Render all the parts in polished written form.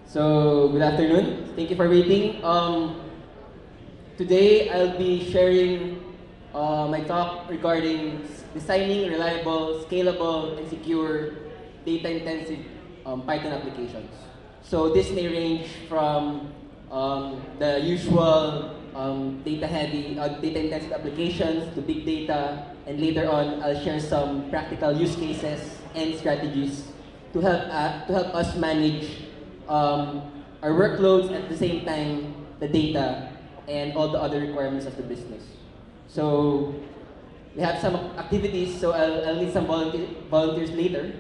So, good afternoon. Thank you for waiting. Today, I'll be sharing my talk regarding designing reliable, scalable, and secure data-intensive Python applications. So, this may range from the usual data-heavy, data-intensive applications to big data, and later on, I'll share some practical use cases and strategies to help us manage our workloads at the same time the data and all the other requirements of the business. So we have some activities, so I'll need some volunteers later.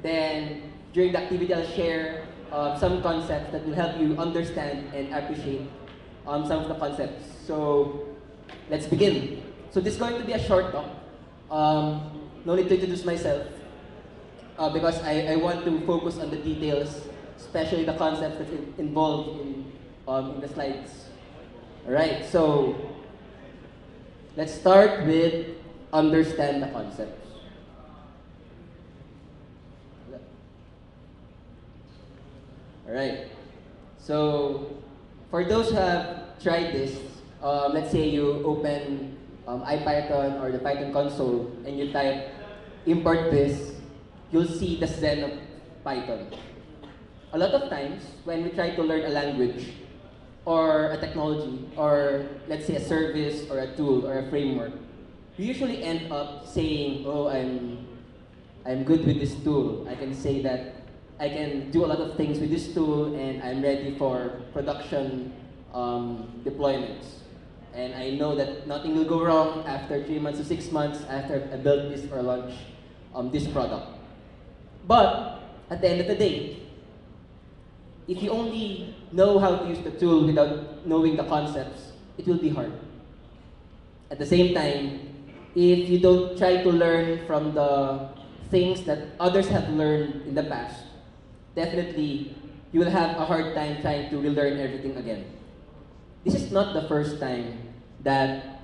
Then during the activity, I'll share some concepts that will help you understand and appreciate some of the concepts. So let's begin. So this is going to be a short talk. No need to introduce myself because I want to focus on the details, especially the concepts that's involved in the slides. Alright, so let's start with understand the concepts. Alright, so for those who have tried this, let's say you open IPython or the Python console and you type import this, you'll see the Zen of Python. A lot of times, when we try to learn a language, or a technology, or let's say a service, or a tool, or a framework, we usually end up saying, oh, I'm good with this tool. I can say that I can do a lot of things with this tool, and I'm ready for production deployments. And I know that nothing will go wrong after 3 months to 6 months after I build this or launch this product. But at the end of the day, if you only know how to use the tool without knowing the concepts, it will be hard. At the same time, if you don't try to learn from the things that others have learned in the past, definitely you will have a hard time trying to relearn everything again. This is not the first time that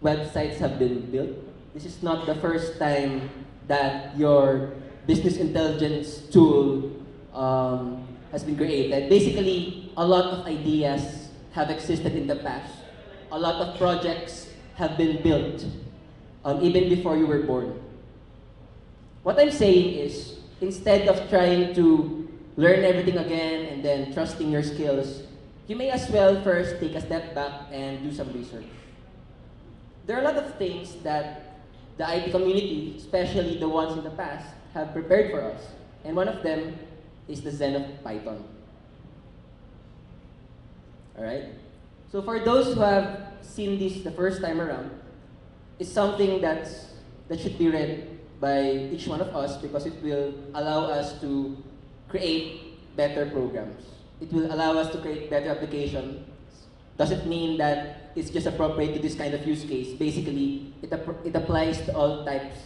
websites have been built. This is not the first time that your business intelligence tool has been created. Basically, a lot of ideas have existed in the past. A lot of projects have been built even before you were born. What I'm saying is, instead of trying to learn everything again and then trusting your skills, you may as well first take a step back and do some research. There are a lot of things that the IT community, especially the ones in the past, have prepared for us. And one of them is the Zen of Python. Alright? So for those who have seen this the first time around, it's something that should be read by each one of us because it will allow us to create better programs. It will allow us to create better applications. Doesn't mean that it's just appropriate to this kind of use case. Basically, it applies to all types,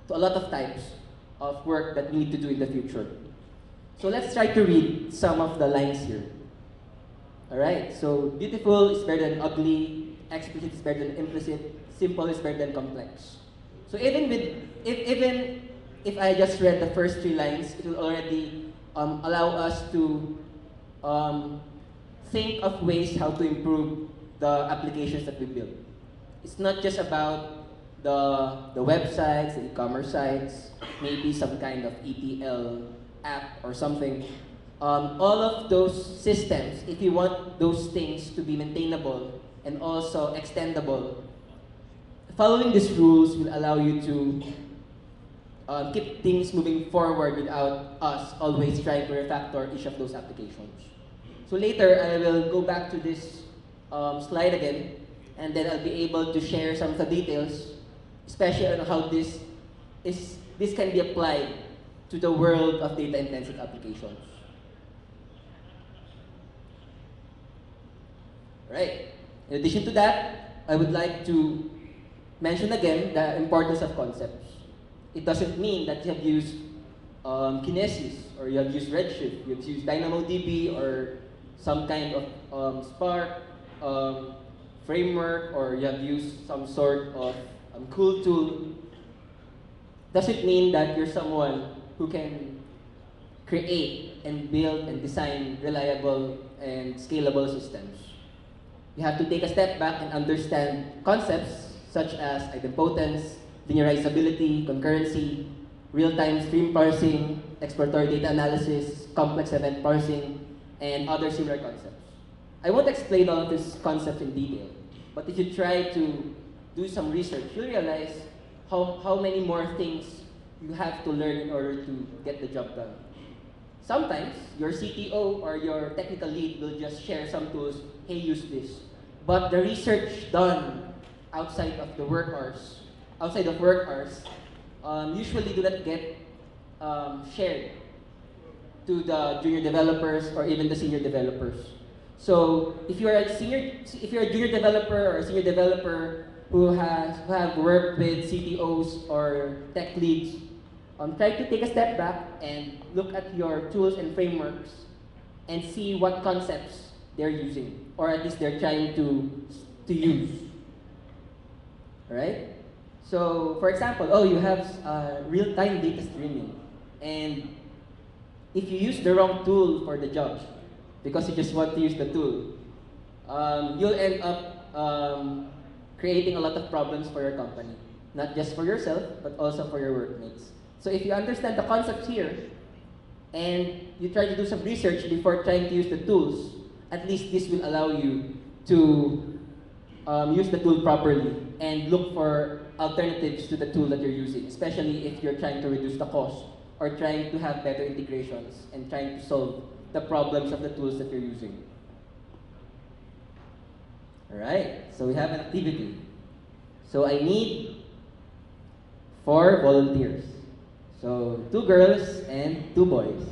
to a lot of types of work that we need to do in the future. So let's try to read some of the lines here. Alright, so beautiful is better than ugly, explicit is better than implicit, simple is better than complex. So even if I just read the first 3 lines, it will already allow us to think of ways how to improve the applications that we build. It's not just about the websites, the e-commerce sites, maybe some kind of ETL app or something. All of those systems, if you want those things to be maintainable and also extendable, following these rules will allow you to keep things moving forward without us always trying to refactor each of those applications. So later, I will go back to this slide again, and then I'll be able to share some of the details, especially on how this can be applied to the world of data-intensive applications. Right. In addition to that, I would like to mention again the importance of concepts. It doesn't mean that you have used Kinesis, or you have used Redshift, you have used DynamoDB, or some kind of Spark framework, or you have used some sort of cool tool. Doesn't mean that you're someone who can create and build and design reliable and scalable systems. You have to take a step back and understand concepts such as idempotence, linearizability, concurrency, real-time stream parsing, exploratory data analysis, complex event parsing, and other similar concepts. I won't explain all of these concepts in detail, but if you try to do some research, you'll realize how many more things you have to learn in order to get the job done. Sometimes, your CTO or your technical lead will just share some tools, hey, use this. But the research done outside of work hours, usually do not get shared to the junior developers or even the senior developers. So if you're a junior developer or a senior developer who have worked with CTOs or tech leads, try to take a step back and look at your tools and frameworks and see what concepts they're using, or at least they're trying to use. Alright? So, for example, you have real-time data streaming, and if you use the wrong tool for the job, because you just want to use the tool, you'll end up creating a lot of problems for your company. Not just for yourself, but also for your workmates. So if you understand the concepts here, and you try to do some research before trying to use the tools, at least this will allow you to use the tool properly and look for alternatives to the tool that you're using, especially if you're trying to reduce the cost or trying to have better integrations and trying to solve the problems of the tools that you're using. Alright, so we have an activity. So I need 4 volunteers. So 2 girls and 2 boys.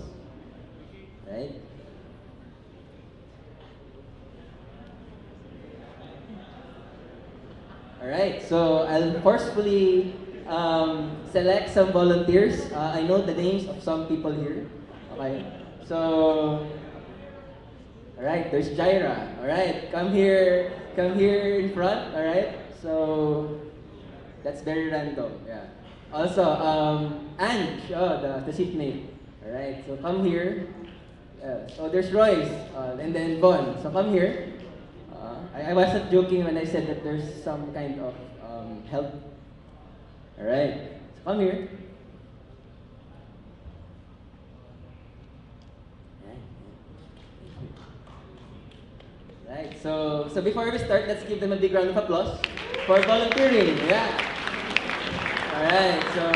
Right? Alright, so I'll forcefully select some volunteers. I know the names of some people here. Okay, so alright, there's Jaira. Alright, come here in front. Alright, so that's very random. Yeah. Also, Ange, the seatmate. Alright, so come here. So there's Royce, and then Von. So come here. I wasn't joking when I said that there's some kind of help. Alright, so come here. Right, so before we start, let's give them a big round of applause for volunteering. Yeah. Alright, so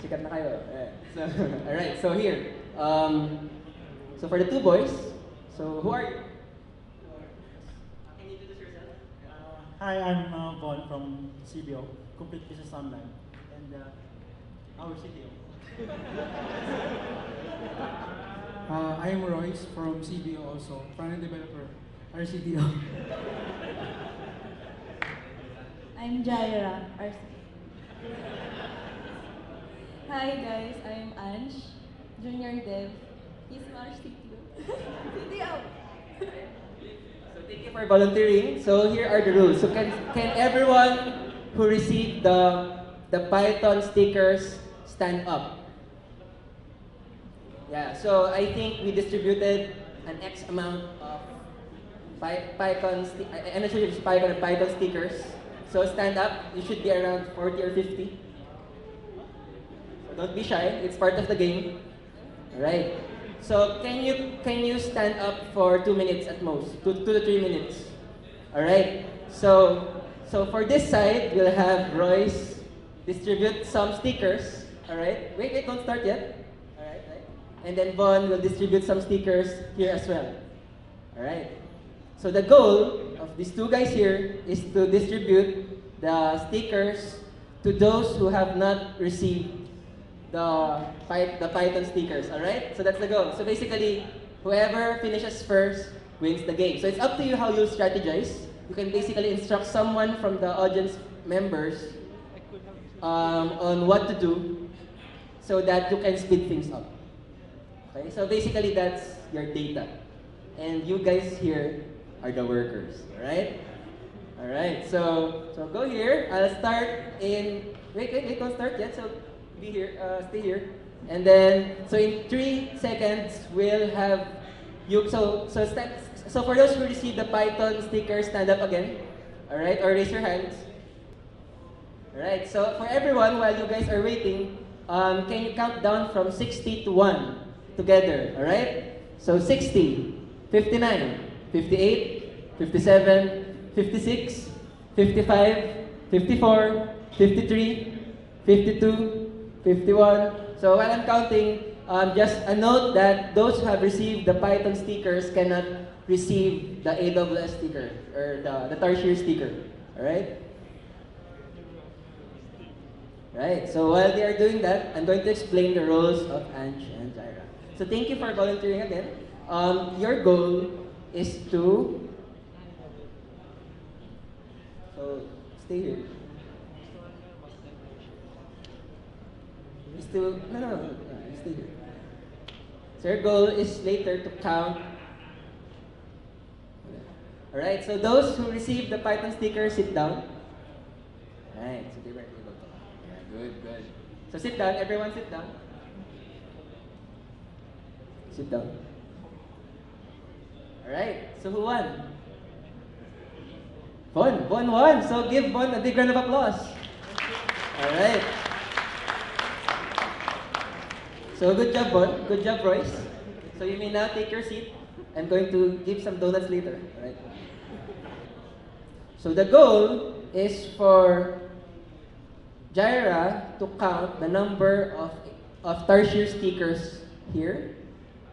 sikat na kayo. Alright, so here. So for the 2 boys, so who are you? Can you introduce yourself? Hi, I'm Von from CBO, Complete Business Online, and our CTO. I'm Royce from CBO also, front-end developer, our CTO. I'm Jaira, RC. Hi guys, I'm Ange, junior dev. He's our CTO. CTO! So thank you for volunteering. So here are the rules. So can everyone who received the Python stickers stand up? Yeah, so I think we distributed an X amount of PyCon, I'm not sure if it's PyCon and Python stickers. So stand up, you should be around 40 or 50. So don't be shy, it's part of the game. Alright. So can you stand up for 2 minutes at most? 2 to 3 minutes. Alright. So for this side, we'll have Royce distribute some stickers. Alright. Wait, don't start yet. Alright, right. And then Von will distribute some stickers here as well. Alright. So the goal of these 2 guys here is to distribute the stickers to those who have not received the Python stickers, alright? So that's the goal. So basically, whoever finishes first wins the game. So it's up to you how you'll strategize. You can basically instruct someone from the audience members on what to do so that you can speed things up. Okay, so basically that's your data. And you guys here are the workers, alright? Alright, so go here. I'll start in, wait, don't start yet, so be here, stay here. And then, so in 3 seconds, we'll have you, so for those who receive the Python sticker, stand up again, all right, or raise your hands. All right, so for everyone, while you guys are waiting, can you count down from 60 to 1 together, all right? So 60, 59, 58, 57, 56, 55, 54, 53, 52, 51. So while I'm counting, just a note that those who have received the Python stickers cannot receive the AWS sticker or the tertiary sticker. All right? Right. So while they are doing that, I'm going to explain the roles of Anj and Jaira. So thank you for volunteering again. Your goal is to stay here. Is to no, stay here. So your goal is later to count. All right. So those who receive the Python sticker, sit down. All right. So they were able to. Yeah, good, good. So sit down. Everyone, sit down. Sit down. All right. So who won? Bon won. So give Bon a big round of applause. All right. So good job, Bon. Good job, Royce. So you may now take your seat. I'm going to give some donuts later. All right. So the goal is for Jaira to count the number of tertiary stickers here,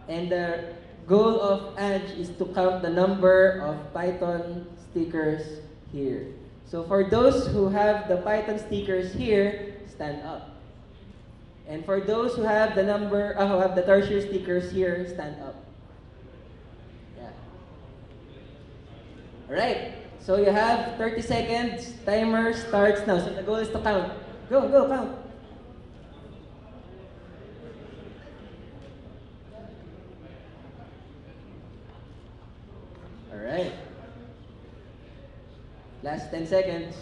and the goal of Anj is to count the number of Python stickers here. So for those who have the Python stickers here, stand up. And for those who have the who have the tertiary stickers here, stand up. Yeah. All right. So you have 30 seconds. Timer starts now. So the goal is to count. Go, count. All right. Last 10 seconds.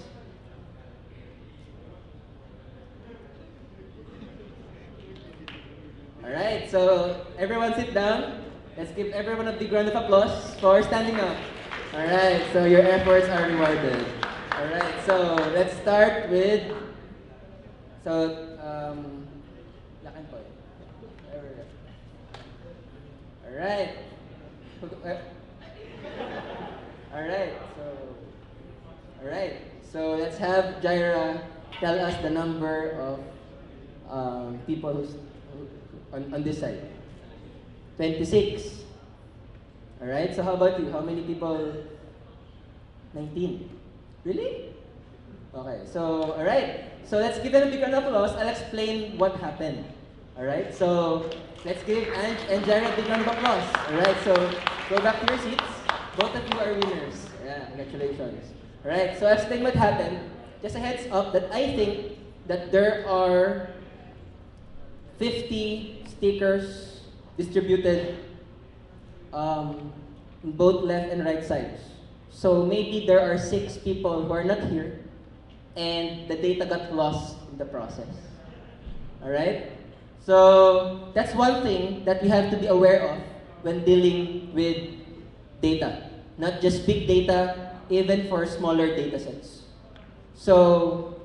All right, so everyone sit down. Let's give everyone a big round of applause for standing up. All right, so your efforts are rewarded. All right, so let's start with, lakan po. All right. All right, so let's have Jaira tell us the number of people who's on this side. 26. Alright, so how about you? How many people? 19. Really? Okay, so, alright. So let's give them a big round of applause. I'll explain what happened. Alright, so let's give Anj and Jaira a big round of applause. Alright, so go back to your seats. Both of you are winners. Yeah, congratulations. Alright, so I'll explain what happened. Just a heads up that I think that there are 50 stickers distributed in both left and right sides. So maybe there are 6 people who are not here and the data got lost in the process. Alright? So that's one thing that we have to be aware of when dealing with data. Not just big data, even for smaller data sets. So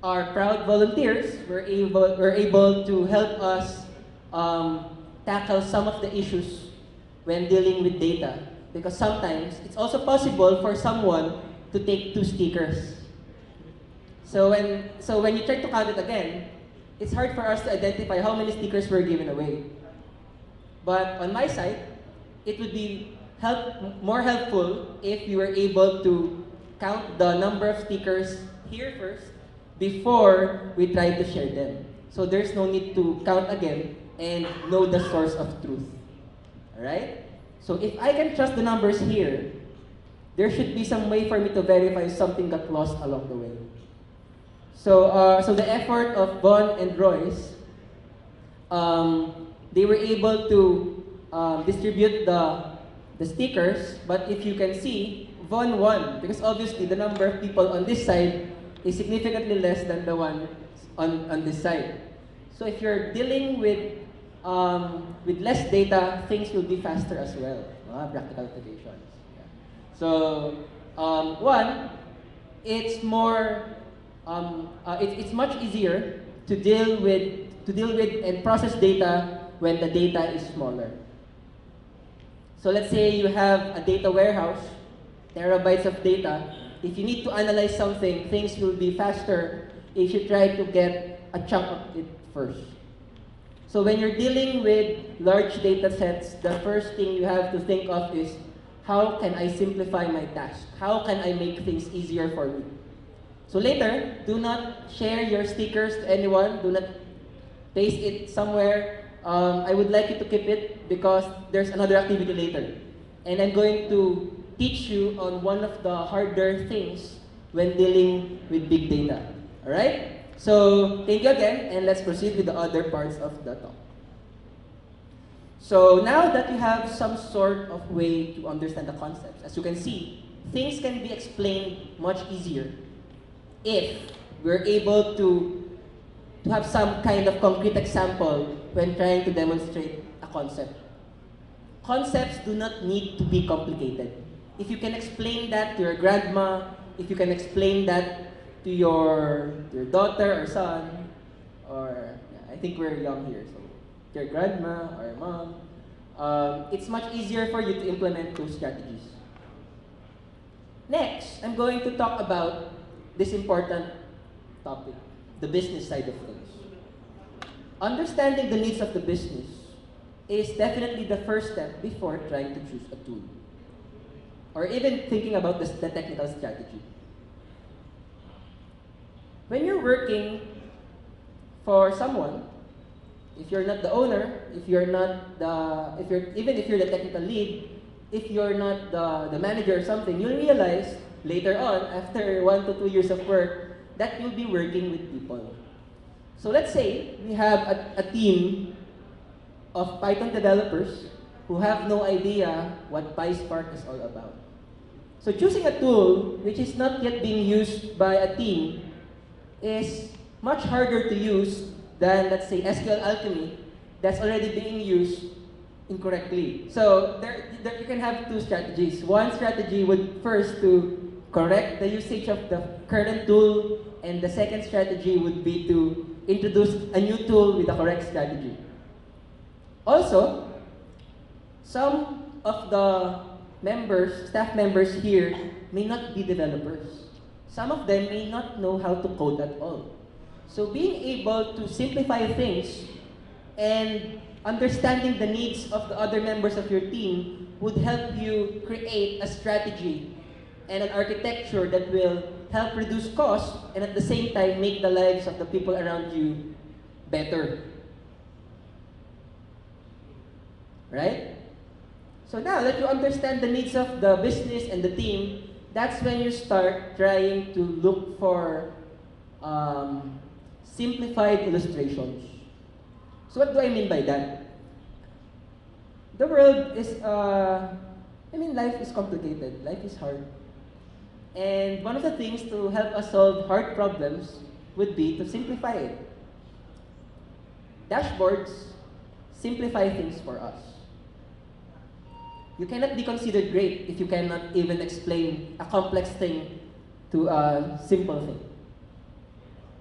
our proud volunteers were able to help us tackle some of the issues when dealing with data, because sometimes it's also possible for someone to take 2 stickers. So when you try to count it again, it's hard for us to identify how many stickers were given away. But on my side, it would be more helpful if you were able to count the number of stickers here first before we try to share them. So there's no need to count again and know the source of truth. Alright? So if I can trust the numbers here, there should be some way for me to verify something got lost along the way. So the effort of Von and Royce, they were able to distribute the stickers, but if you can see, Von won, because obviously the number of people on this side is significantly less than the one on this side. So if you're dealing with less data, things will be faster as well. Practical applications. Yeah. So one, it's more it's much easier to deal with and process data when the data is smaller. So let's say you have a data warehouse, terabytes of data. If you need to analyze something, things will be faster if you try to get a chunk of it first. So when you're dealing with large data sets, the first thing you have to think of is, how can I simplify my task? How can I make things easier for me? So later, do not share your stickers to anyone. Do not paste it somewhere. I would like you to keep it because there's another activity later. And I'm going to teach you on one of the harder things when dealing with big data. Alright? So, thank you again, and let's proceed with the other parts of the talk. So, now that you have some sort of way to understand the concepts, as you can see, things can be explained much easier if we're able to have some kind of concrete example when trying to demonstrate a concept. Concepts do not need to be complicated. If you can explain that to your grandma, if you can explain that to your daughter or son, or I think we're young here, so your grandma or your mom, it's much easier for you to implement those strategies. Next, I'm going to talk about this important topic, the business side of things. Understanding the needs of the business is definitely the first step before trying to choose a tool, or even thinking about the technical strategy. When you're working for someone, if you're not the owner, if you're the technical lead, if you're not the manager or something, you'll realize later on, after 1 to 2 years of work, that you'll be working with people. So let's say we have a team of Python developers who have no idea what PySpark is all about. So choosing a tool which is not yet being used by a team is much harder to use than, let's say, SQL Alchemy that's already being used incorrectly. So you can have two strategies. One strategy would first to correct the usage of the current tool, and the second strategy would be to introduce a new tool with a correct strategy. Also, some of the staff members here may not be developers. Some of them may not know how to code at all. So being able to simplify things and understanding the needs of the other members of your team would help you create a strategy and an architecture that will help reduce costs and at the same time make the lives of the people around you better. Right? So now that you understand the needs of the business and the team, that's when you start trying to look for simplified illustrations. So what do I mean by that? The world is, life is complicated, life is hard. And one of the things to help us solve hard problems would be to simplify it. Dashboards simplify things for us. You cannot be considered great if you cannot even explain a complex thing to a simple thing.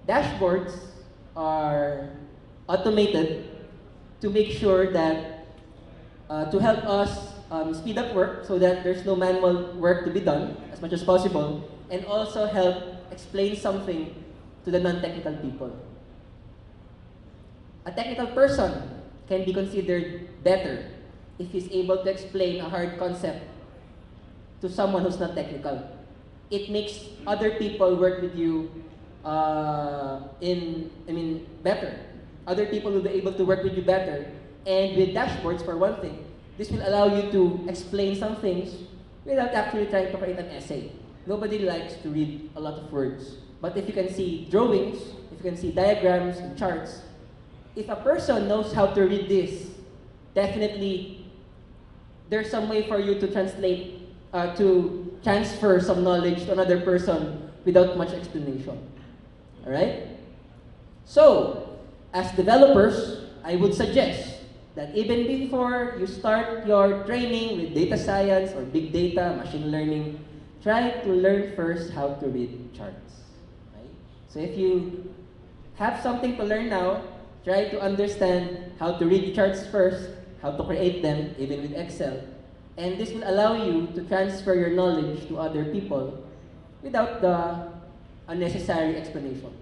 Dashboards are automated to make sure that, to help us speed up work so that there's no manual work to be done as much as possible, and also help explain something to the non-technical people. A technical person can be considered better if he's able to explain a hard concept to someone who's not technical. It makes other people work with you better. Other people will be able to work with you better. And with dashboards, for one thing, this will allow you to explain some things without actually trying to create an essay. Nobody likes to read a lot of words. But if you can see drawings, if you can see diagrams and charts, if a person knows how to read this, definitely there's some way for you to translate, to transfer some knowledge to another person without much explanation. Alright? So, as developers, I would suggest that even before you start your training with data science or big data, machine learning, try to learn first how to read charts. Right? So if you have something to learn now, try to understand how to read charts first, how to create them, even with Excel. And this will allow you to transfer your knowledge to other people without the unnecessary explanations.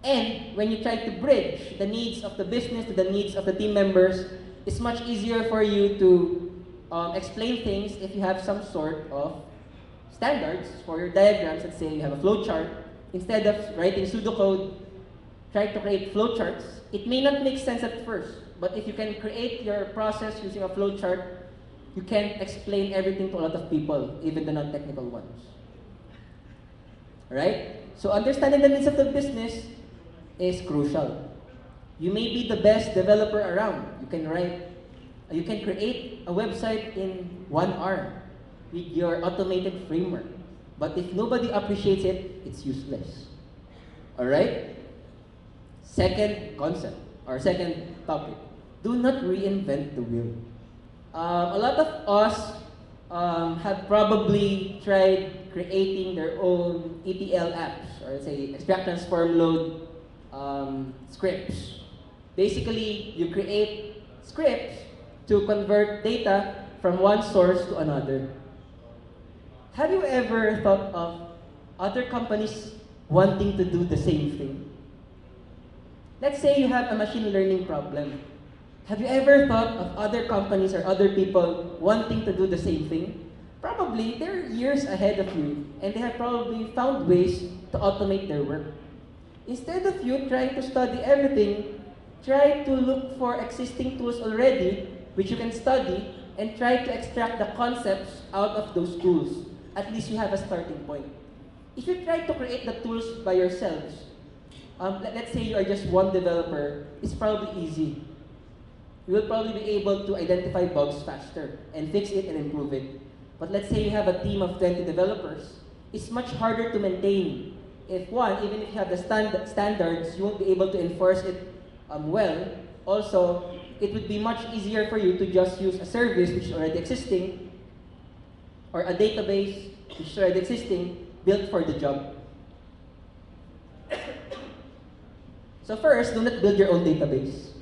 And when you try to bridge the needs of the business to the needs of the team members, it's much easier for you to explain things if you have some sort of standards for your diagrams. Let's say you have a flow chart. Instead of writing pseudocode, try to create flowcharts. It may not make sense at first, but if you can create your process using a flowchart, you can explain everything to a lot of people, even the non-technical ones. Right? So understanding the needs of the business is crucial. You may be the best developer around. You can create a website in 1 hour with your automated framework. But if nobody appreciates it, it's useless. Alright? Second concept, or second topic. Do not reinvent the wheel. A lot of us have probably tried creating their own ETL apps, or let's say extract, transform, load scripts. Basically, you create scripts to convert data from one source to another. Have you ever thought of other companies wanting to do the same thing? Let's say you have a machine learning problem. Have you ever thought of other companies or other people wanting to do the same thing? Probably they're years ahead of you, and they have probably found ways to automate their work. Instead of you trying to study everything, try to look for existing tools already, which you can study, and try to extract the concepts out of those tools. At least you have a starting point. If you try to create the tools by yourselves, let's say you are just one developer, it's probably easy. You will probably be able to identify bugs faster and fix it and improve it. But let's say you have a team of 20 developers, it's much harder to maintain. If one, even if you have the standards, you won't be able to enforce it well. Also, it would be much easier for you to just use a service which is already existing, or a database which is already existing, built for the job. So first, do not build your own database.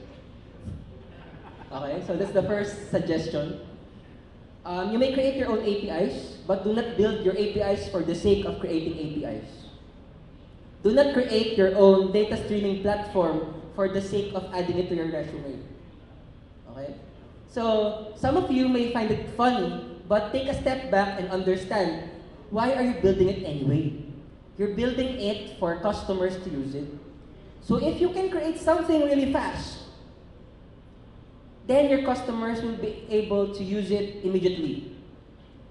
Okay, so that's the first suggestion. You may create your own APIs, but do not build your APIs for the sake of creating APIs. Do not create your own data streaming platform for the sake of adding it to your resume. Okay? So, some of you may find it funny, but take a step back and understand, why are you building it anyway? You're building it for customers to use it. So if you can create something really fast, then your customers will be able to use it immediately.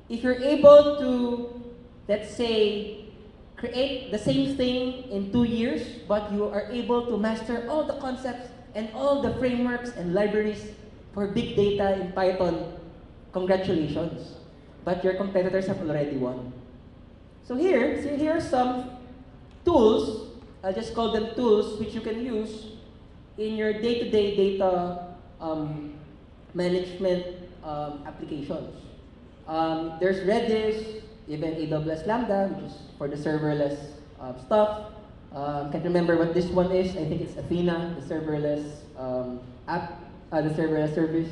If you're able to, let's say, create the same thing in 2 years, but you are able to master all the concepts and all the frameworks and libraries for big data in Python, congratulations. But your competitors have already won. So here are some tools, I'll just call them tools, which you can use in your day-to-day data management applications. There's Redis, even AWS Lambda, which is for the serverless stuff. Can't remember what this one is. I think it's Athena, the serverless app, the serverless service.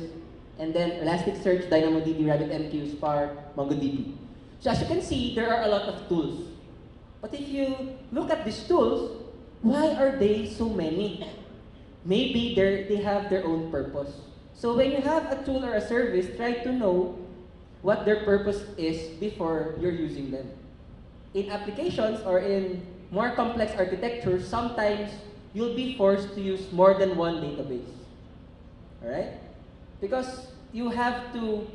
And then Elasticsearch, DynamoDB, RabbitMQ, Spark, MongoDB. So as you can see, there are a lot of tools. But if you look at these tools, why are they so many? Maybe they have their own purpose. So when you have a tool or a service, try to know what their purpose is before you're using them. In applications or in more complex architectures, sometimes you'll be forced to use more than one database. Alright? Because you have to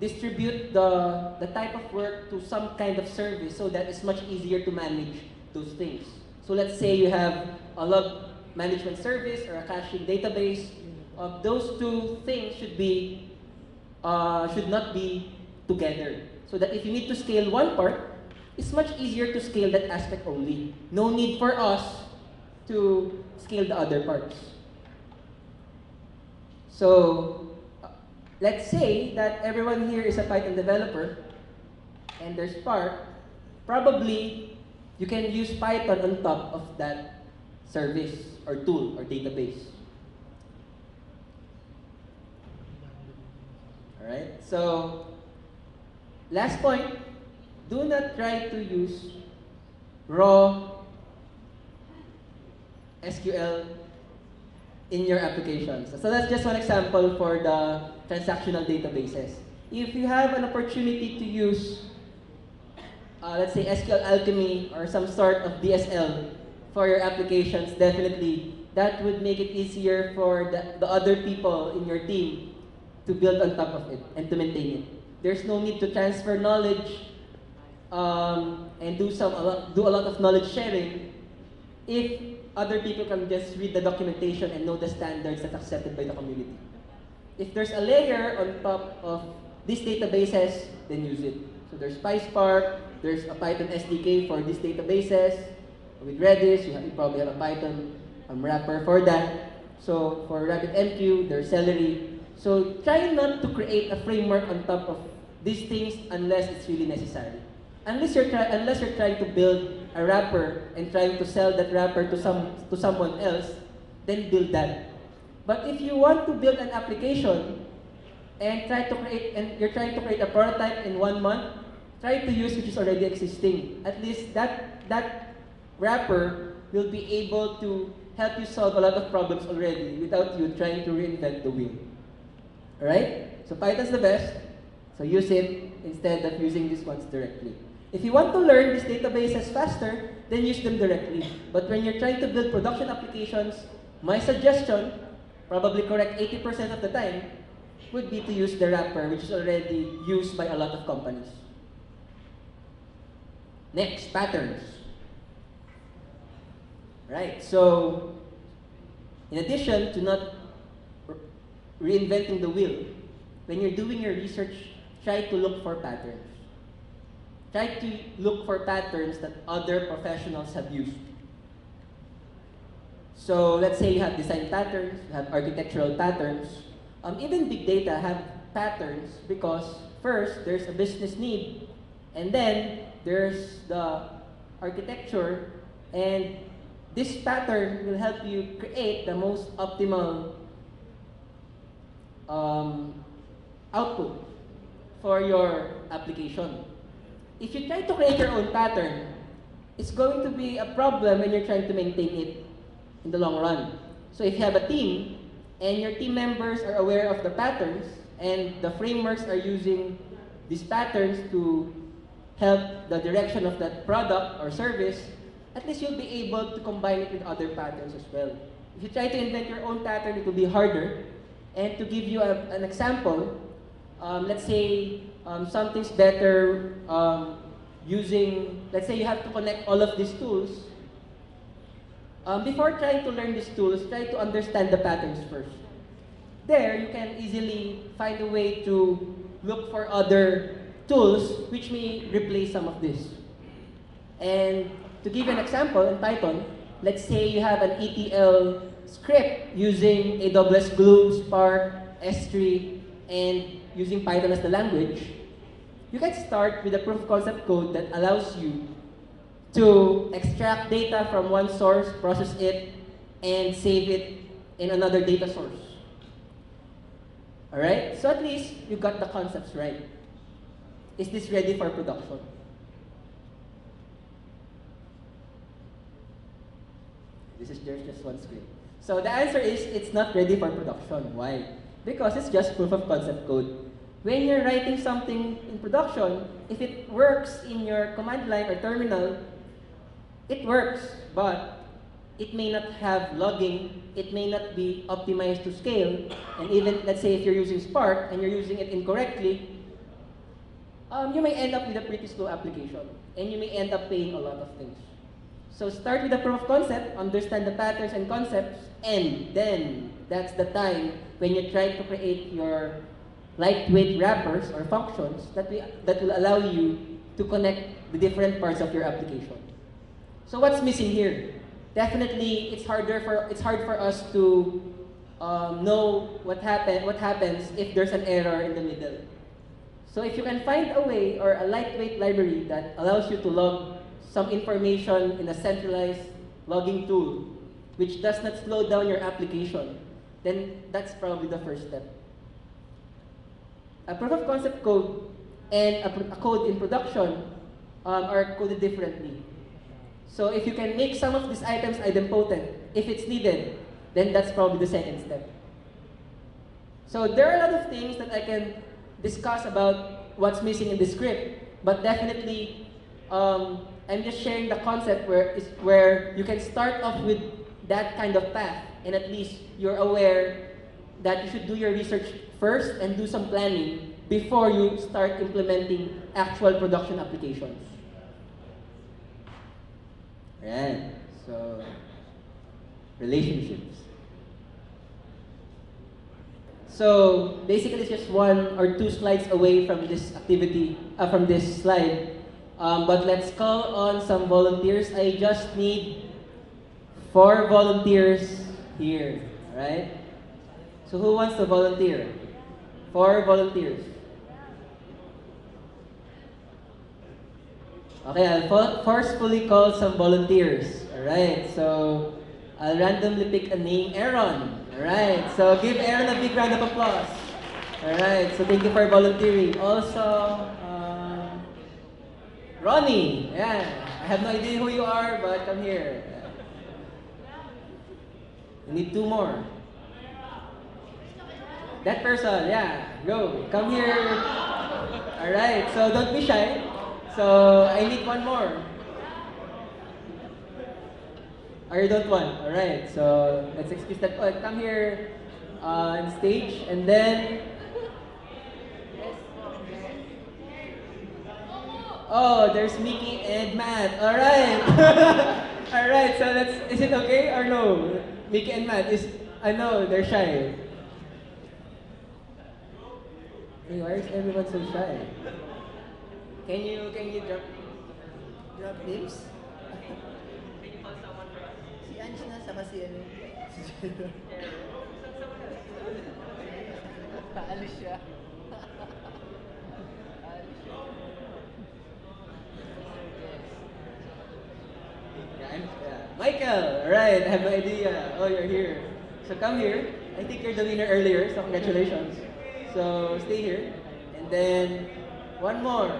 distribute the type of work to some kind of service so that it's much easier to manage those things. So let's say you have a log management service or a caching database. Those two things should not be together. So that if you need to scale one part, it's much easier to scale that aspect only. No need for us to scale the other parts. So let's say that everyone here is a Python developer and there's Spark. Probably you can use Python on top of that service or tool or database. Alright, so last point, do not try to use raw SQL in your applications. So that's just one example for the transactional databases. If you have an opportunity to use, let's say SQL Alchemy or some sort of DSL for your applications, definitely that would make it easier for the other people in your team to build on top of it and to maintain it. There's no need to transfer knowledge and do a lot of knowledge sharing if other people can just read the documentation and know the standards that's accepted by the community. If there's a layer on top of these databases, then use it. So there's PySpark, there's a Python SDK for these databases. With Redis, you probably have a Python wrapper for that. So for RabbitMQ, there's Celery. So try not to create a framework on top of these things unless it's really necessary. Unless you're trying to build a wrapper and trying to sell that wrapper to someone else, then build that. But if you want to build an application and you're trying to create a prototype in 1 month, try to use which is already existing. At least that wrapper will be able to help you solve a lot of problems already without you trying to reinvent the wheel. Alright? So Python's the best. So use it instead of using these ones directly. If you want to learn these databases faster, then use them directly. But when you're trying to build production applications, my suggestion, probably correct 80% of the time, would be to use the wrapper, which is already used by a lot of companies. Next, patterns. Right, so in addition to not reinventing the wheel, when you're doing your research, try to look for patterns. Try to look for patterns that other professionals have used. So let's say you have design patterns, you have architectural patterns. Even big data have patterns because first, there's a business need, and then there's the architecture, and this pattern will help you create the most optimal output for your application. If you try to create your own pattern, it's going to be a problem when you're trying to maintain it in the long run. So if you have a team, and your team members are aware of the patterns, and the frameworks are using these patterns to help the direction of that product or service, at least you'll be able to combine it with other patterns as well. If you try to invent your own pattern, it will be harder. And to give you an example, let's say something's better using, let's say you have to connect all of these tools. Before trying to learn these tools, try to understand the patterns first. There, you can easily find a way to look for other tools which may replace some of this. And to give you an example, in Python, let's say you have an ETL script using AWS Glue, Spark, S3, and using Python as the language. You can start with a proof of concept code that allows you to extract data from one source, process it, and save it in another data source. Alright? So at least you got the concepts right. Is this ready for production? This is just one screen. So the answer is it's not ready for production. Why? Because it's just proof of concept code. When you're writing something in production, if it works in your command line or terminal, it works, but it may not have logging, it may not be optimized to scale, and even, let's say if you're using Spark and you're using it incorrectly, you may end up with a pretty slow application, and you may end up paying a lot of things. So start with the proof of concept, understand the patterns and concepts, and then that's the time when you try to create your lightweight wrappers or functions that will allow you to connect the different parts of your application. So what's missing here? definitely it's hard for us to know what happens if there's an error in the middle. So if you can find a way or a lightweight library that allows you to log some information in a centralized logging tool, which does not slow down your application, then that's probably the first step. A proof of concept code and a code in production are coded differently. So if you can make some of these items idempotent, if it's needed, then that's probably the second step. So there are a lot of things that I can discuss about what's missing in the script, but definitely I'm just sharing the concept where you can start off with that kind of path, and at least you're aware that you should do your research first and do some planning before you start implementing actual production applications. Right. So, relationships. So basically, it's just 1 or 2 slides away from this activity, from this slide. But let's call on some volunteers. I just need 4 volunteers here, right? So who wants to volunteer? 4 volunteers. Okay, I'll forcefully call some volunteers. Alright, so I'll randomly pick a name, Aaron. Alright, so give Aaron a big round of applause. Alright, so thank you for volunteering. Also, Ronnie, yeah. I have no idea who you are, but come here. We need 2 more. That person, yeah, go. Come here. Alright, so don't be shy. So I need 1 more. Or you don't want? Alright, so let's excuse that. Oh, come here on stage, and then... Oh, there's Mickey and Matt. Alright. Alright, so is it okay or no? Mickey and Matt I know, they're shy. Hey, why is everyone so shy? Can you drop names? Can you call someone for us? Si Ange na, saka si ano. Si Jada. Paalis siya. Michael, alright, I have no idea. Oh, you're here. So come here. I think you're the winner earlier, so congratulations. So stay here. And then 1 more.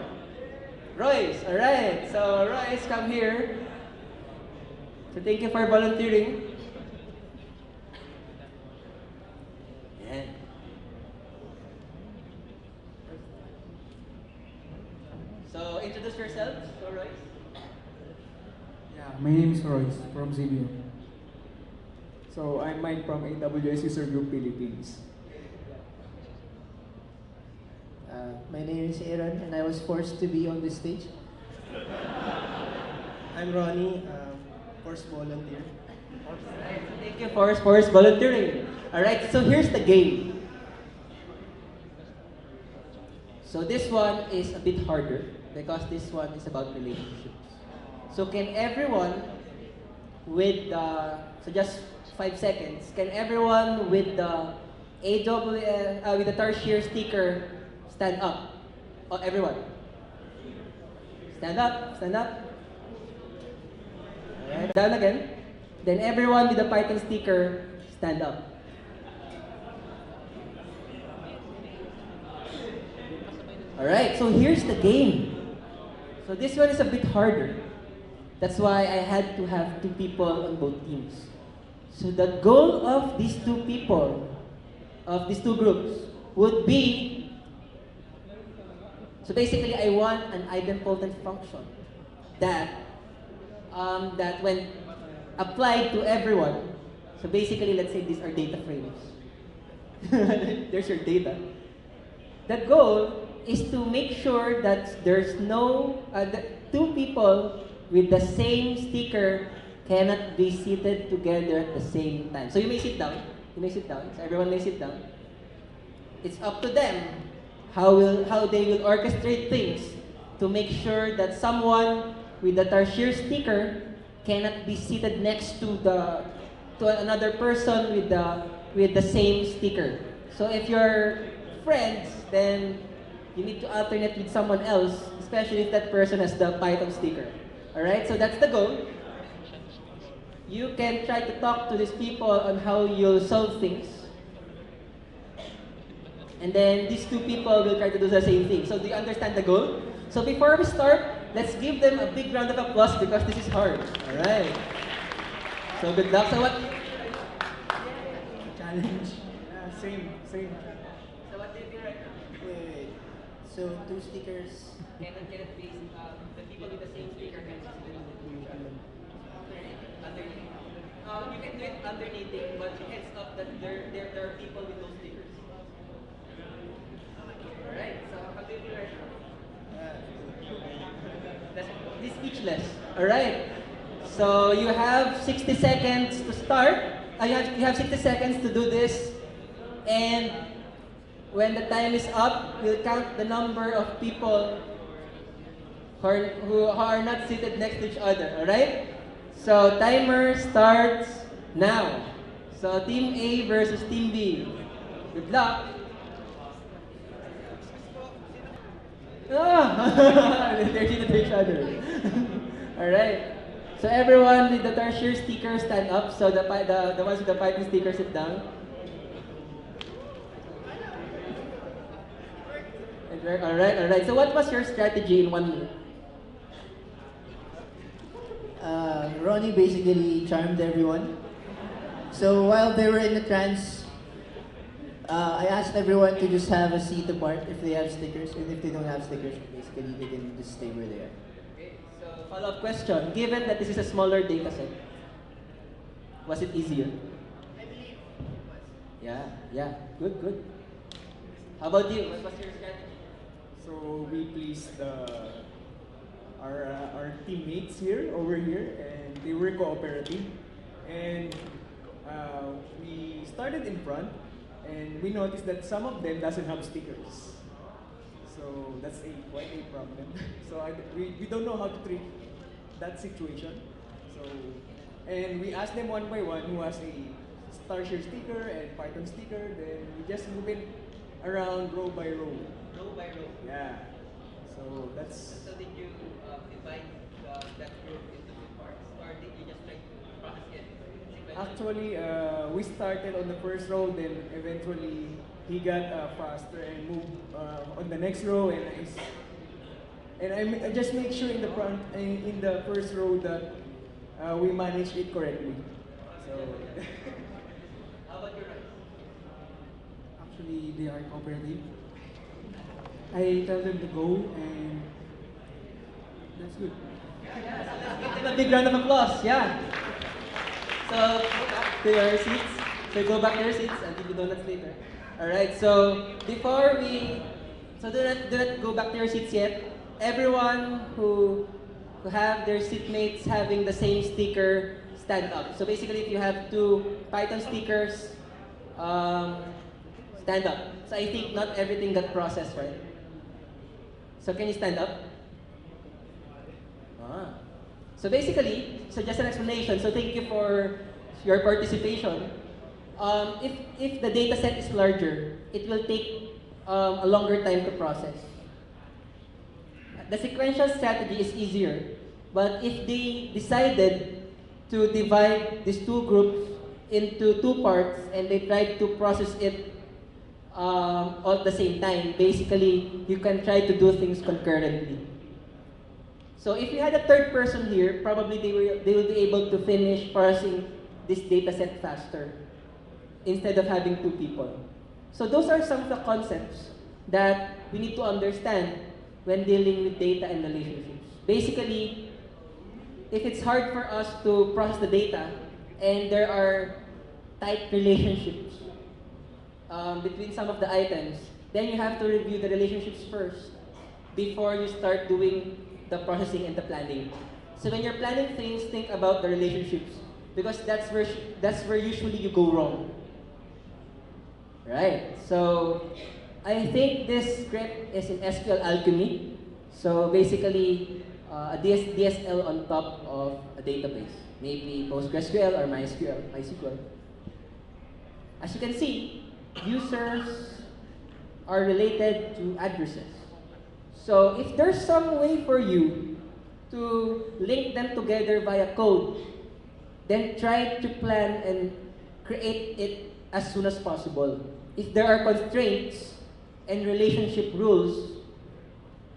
Royce, alright. So Royce, come here. So thank you for volunteering. Yeah. So introduce yourself, so Royce. Yeah, my name is Royce from CBO. So I'm Mike from AWS User Group Philippines. My name is Aaron, and I was forced to be on this stage. I'm Ronnie, forced volunteer. Thank you for volunteering. Alright, so here's the game. So this one is a bit harder because this one is about relationships. So can everyone with so just 5 seconds, can everyone with the with the tertiary sticker stand up? Oh, everyone. Stand up, stand up. Alright, down again. Then everyone with the Python sticker, stand up. Alright, so here's the game. So this one is a bit harder. That's why I had to have 2 people on both teams. So the goal of these 2 people, of these 2 groups, would be, so basically I want an idempotent function that when applied to everyone, so basically let's say these are data frames. There's your data. The goal is to make sure that there's no, 2 people with the same sticker cannot be seated together at the same time. So you may sit down. You may sit down. So everyone may sit down. It's up to them how they will orchestrate things to make sure that someone with the tertiary sticker cannot be seated next to another person with the same sticker. So if you're friends, then you need to alternate with someone else, especially if that person has the Python sticker. Alright, so that's the goal. You can try to talk to these people on how you'll solve things. And then these two people will try to do the same thing. So do you understand the goal? So before we start, let's give them a big round of applause because this is hard. Alright. So good luck. So what? Challenge. Same. So what did you write? Wait. So 2 stickers. Cannot be the people with the same sticker can underneath. You can do it underneath it, but heads up that there are people with those stickers. Alright, so how do you write? This speechless. Alright. So you have 60 seconds to start. You have 60 seconds to do this. And when the time is up, we'll count the number of people who are not seated next to each other. Alright? So timer starts now. So Team A versus Team B. Good luck. They're seated to each other. Alright. So everyone with the tertiary sticker stand up. So the ones with the Python sticker sit down. Alright. So what was your strategy in 1 minute? Ronnie basically charmed everyone. So while they were in the trance, I asked everyone to just have a seat apart if they have stickers, and if they don't have stickers, basically they can just stay where they are. Okay, so follow-up question. Given that this is a smaller data set, was it easier? I believe it was. Yeah. Good. How about you? What was your strategy? So we pleased our teammates over here, and they were cooperative. And we started in front, and we noticed that some of them doesn't have stickers. So that's quite a problem. So we don't know how to treat that situation. And we asked them one by one who has a Starshare sticker and Python sticker. Then we just move it around row by row. Row by row. Yeah. So that's. So did you divide that group into 2 parts, or did you just try to process it sequentially? Actually, we started on the first row, then eventually he got faster and moved on the next row, and I just make sure in the first row that we managed it correctly. So. How about your right? Actually, they are cooperative. I tell them to go, and that's good. Let's give them a big round of applause. Yeah. So go back to your seats. Go back to your seats. I'll give you donuts later. All right. So before we, do not go back to your seats yet. Everyone who have their seatmates having the same sticker, stand up. So basically, if you have 2 Python stickers, stand up. So I think not everything got processed, right? So can you stand up? So basically, just an explanation. So thank you for your participation. If the data set is larger, it will take a longer time to process. The sequential strategy is easier, but if they decided to divide these 2 groups into 2 parts and they tried to process it all at the same time, basically you can try to do things concurrently. So if you had a 3rd person here, probably they will be able to finish parsing this data set faster instead of having 2 people. So those are some of the concepts that we need to understand when dealing with data and relationships. Basically, if it's hard for us to process the data and there are tight relationships between some of the items, then you have to review the relationships first before you start doing the processing and the planning. So when you're planning things, think about the relationships because that's where usually you go wrong. Right. So I think this script is in SQL Alchemy. So basically, DSL on top of a database, maybe PostgreSQL or MySQL. As you can see, users are related to addresses. So if there's some way for you to link them together via code, then try to plan and create it as soon as possible. If there are constraints and relationship rules,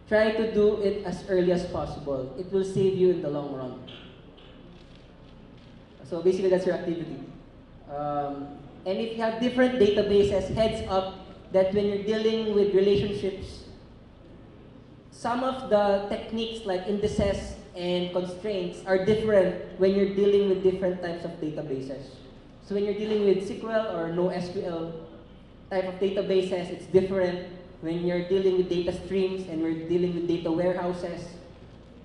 try to do it as early as possible. It will save you in the long run. So basically that's your activity. And if you have different databases, heads up that when you're dealing with relationships, some of the techniques like indices and constraints are different when you're dealing with different types of databases. So when you're dealing with SQL or NoSQL type of databases, it's different. When you're dealing with data streams and we're dealing with data warehouses,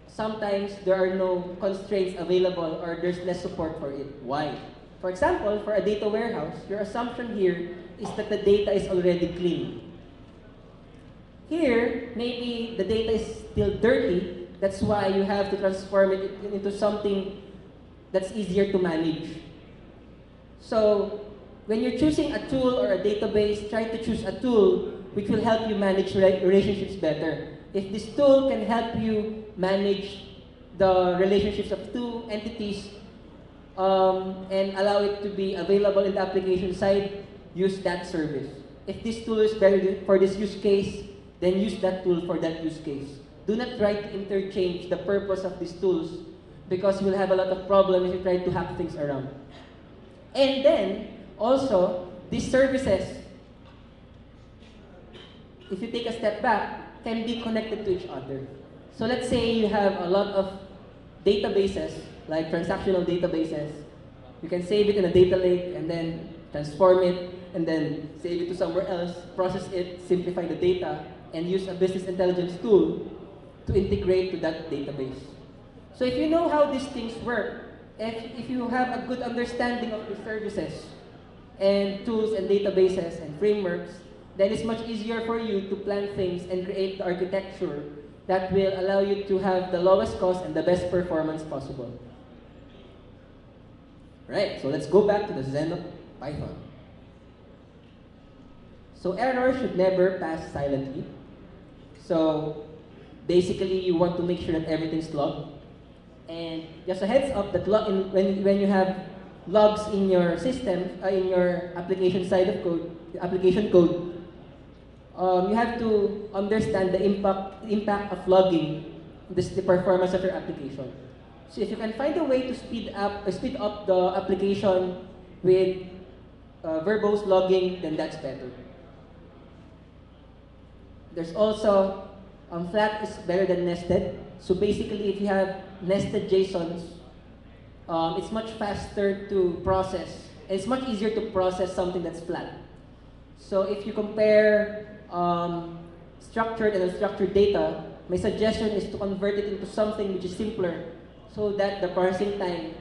sometimes there are no constraints available or there's less support for it. Why? For example, for a data warehouse, your assumption here is that the data is already clean. Here, maybe the data is still dirty. That's why you have to transform it into something that's easier to manage. So, when you're choosing a tool or a database, try to choose a tool which will help you manage relationships better. If this tool can help you manage the relationships of two entities and allow it to be available in the application side, use that service. If this tool is better for this use case, then use that tool for that use case. Do not try to interchange the purpose of these tools because you will have a lot of problems if you try to hack things around. And then, also, these services, if you take a step back, can be connected to each other. So let's say you have a lot of databases, like transactional databases. You can save it in a data lake and then transform it and then save it to somewhere else, process it, simplify the data, and use a business intelligence tool to integrate to that database. So if you know how these things work, if you have a good understanding of the services and tools and databases and frameworks, then it's much easier for you to plan things and create the architecture that will allow you to have the lowest cost and the best performance possible. Right, so let's go back to the Zen of Python. So errors should never pass silently. So basically you want to make sure that everything's logged. And just a heads up that when you have logs in your system, in your application side of code, application code, you have to understand the impact of logging the performance of your application. So if you can find a way to speed up the application with verbose logging, then that's better. There's also flat is better than nested. So basically, if you have nested JSONs, it's much faster to process. It's much easier to process something that's flat. So if you compare structured and unstructured data, my suggestion is to convert it into something which is simpler so that the processing time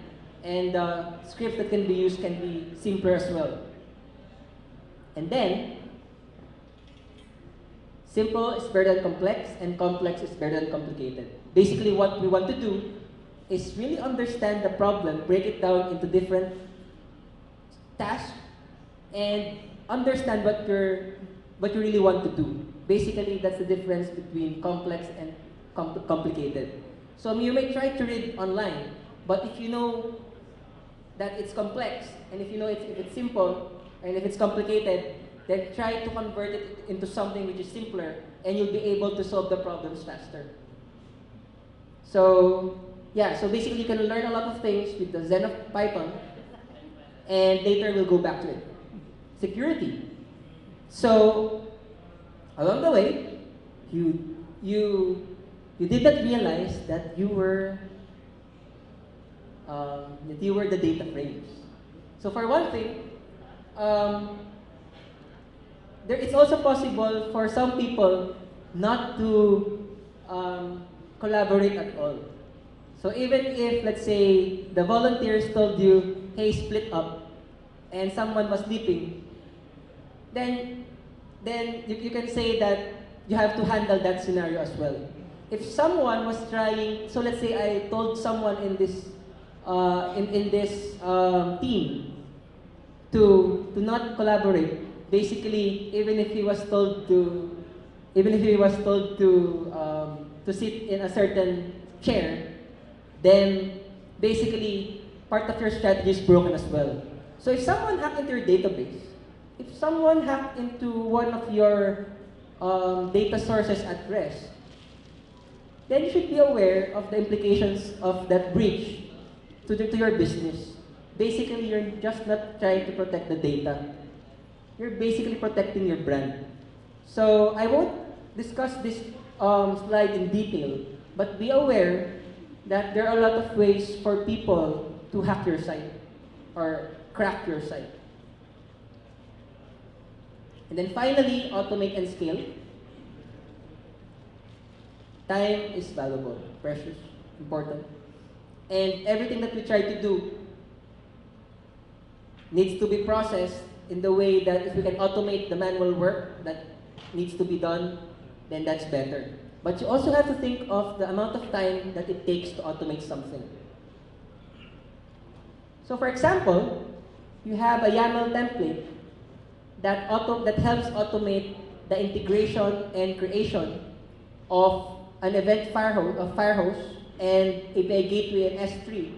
and the scripts that can be used can be simpler as well. And then, simple is better than complex, and complex is better than complicated. Basically, what we want to do is really understand the problem, break it down into different tasks, and understand what you really want to do. Basically, that's the difference between complex and complicated. So you may try to read online, but if you know that it's complex, and if you know if it's simple, and if it's complicated, then try to convert it into something which is simpler, and you'll be able to solve the problems faster. So, yeah, so basically you can learn a lot of things with the Zen of Python, and later we'll go back to it. Security. So, along the way, you did not realize that you were the data frames. So for one thing, it's also possible for some people not to collaborate at all. So even if, let's say, the volunteers told you, hey, split up, and someone was sleeping, then you can say that you have to handle that scenario as well. if someone was trying, so let's say I told someone in this team to not collaborate. Basically, even if he was told to sit in a certain chair, then basically part of your strategy is broken as well. So if someone hacked into your database, if someone hacked into one of your data sources at rest, then you should be aware of the implications of that breach to your business. Basically, you're just not trying to protect the data. You're basically protecting your brand. So I won't discuss this slide in detail, but be aware that there are a lot of ways for people to hack your site or crack your site. And then finally, automate and scale. Time is valuable, precious, important. And everything that we try to do needs to be processed in the way that if we can automate the manual work that needs to be done, then that's better. But you also have to think of the amount of time that it takes to automate something. So for example, you have a YAML template that helps automate the integration and creation of an event Firehose and API gateway and S3.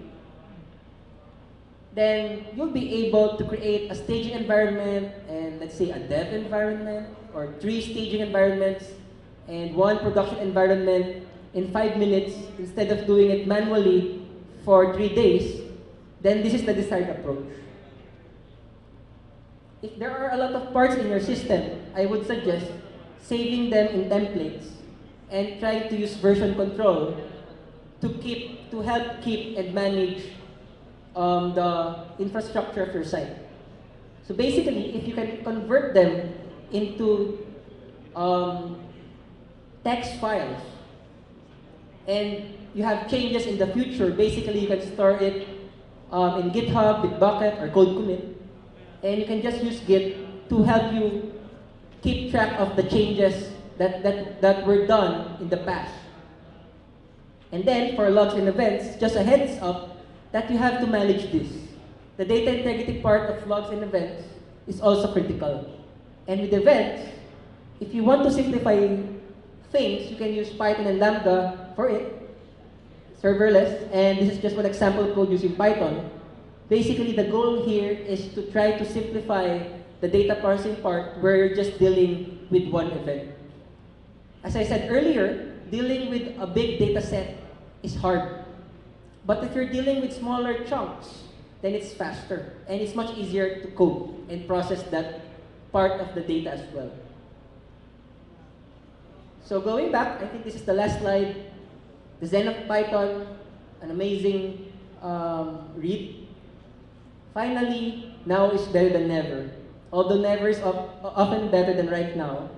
Then you'll be able to create a staging environment and let's say a dev environment or 3 staging environments and 1 production environment in 5 minutes instead of doing it manually for 3 days. Then this is the desired approach. If there are a lot of parts in your system, I would suggest saving them in templates and trying to use version control to help keep and manage the infrastructure of your site. So basically, if you can convert them into text files and you have changes in the future, basically you can store it in GitHub, Bitbucket, or Code Commit. And you can just use Git to help you keep track of the changes that were done in the past. And then for logs and events, just a heads up that you have to manage this. The data integrity part of logs and events is also critical. And with events, if you want to simplify things, you can use Python and Lambda for it, serverless, and this is just one example code using Python. Basically, the goal here is to try to simplify the data parsing part where you're just dealing with one event. As I said earlier, dealing with a big data set is hard. But if you're dealing with smaller chunks, then it's faster and it's much easier to code and process that part of the data as well. So going back, I think this is the last slide. The Zen of Python, an amazing read. Finally, now is better than never. Although never is often better than right now.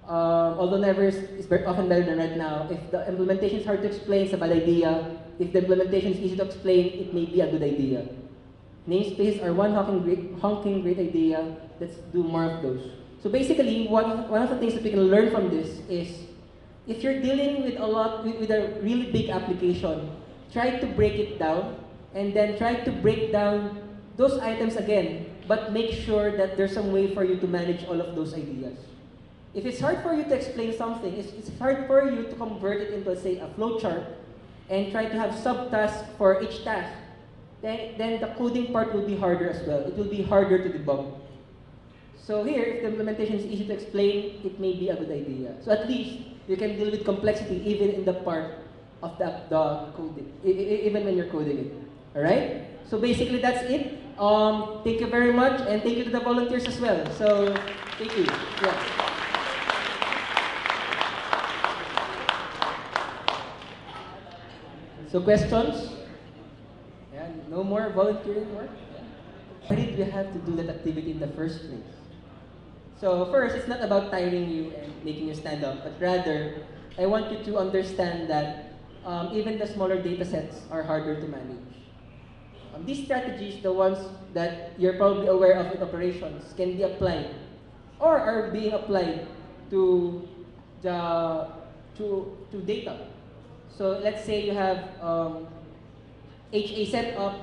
Often better than right now. If the implementation is hard to explain, it's a bad idea. If the implementation is easy to explain, it may be a good idea. Namespaces are one honking great idea. Let's do more of those. So basically, one of the things that we can learn from this is, if you're dealing with a really big application, try to break it down, and then try to break down those items again, but make sure that there's some way for you to manage all of those ideas. If it's hard for you to explain something, it's hard for you to convert it into, say, a flowchart, and try to have subtasks for each task, then the coding part will be harder as well. It will be harder to debug. So here, if the implementation is easy to explain, it may be a good idea. So at least you can deal with complexity even in the part of the coding, even when you're coding it. All right? So basically, that's it. Thank you very much, and thank you to the volunteers as well. So thank you. Yeah. So questions? Yeah, no more volunteering work? Why did we have to do that activity in the first place? So first, it's not about tiring you and making you stand up, but rather, I want you to understand that even the smaller data sets are harder to manage. These strategies, the ones that you're probably aware of in operations, can be applied or are being applied to to data. So let's say you have HA set up,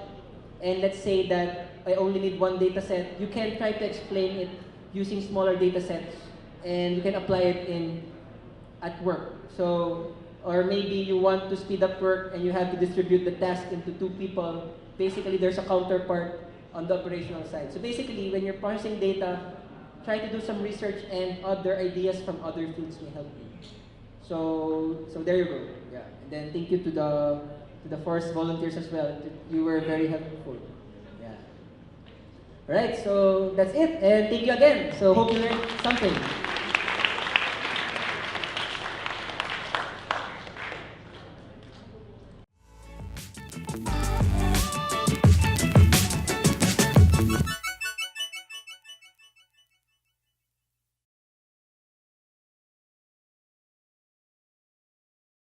and let's say that I only need one data set. You can try to explain it using smaller data sets, and you can apply it at work. So, or maybe you want to speed up work and you have to distribute the task into 2 people. Basically, there's a counterpart on the operational side. So basically, when you're processing data, try to do some research, and other ideas from other fields may help you. So there you go. Yeah. And then thank you to the forest volunteers as well. You were very helpful. Yeah. All right. So that's it. And thank you again. So hope you learned something.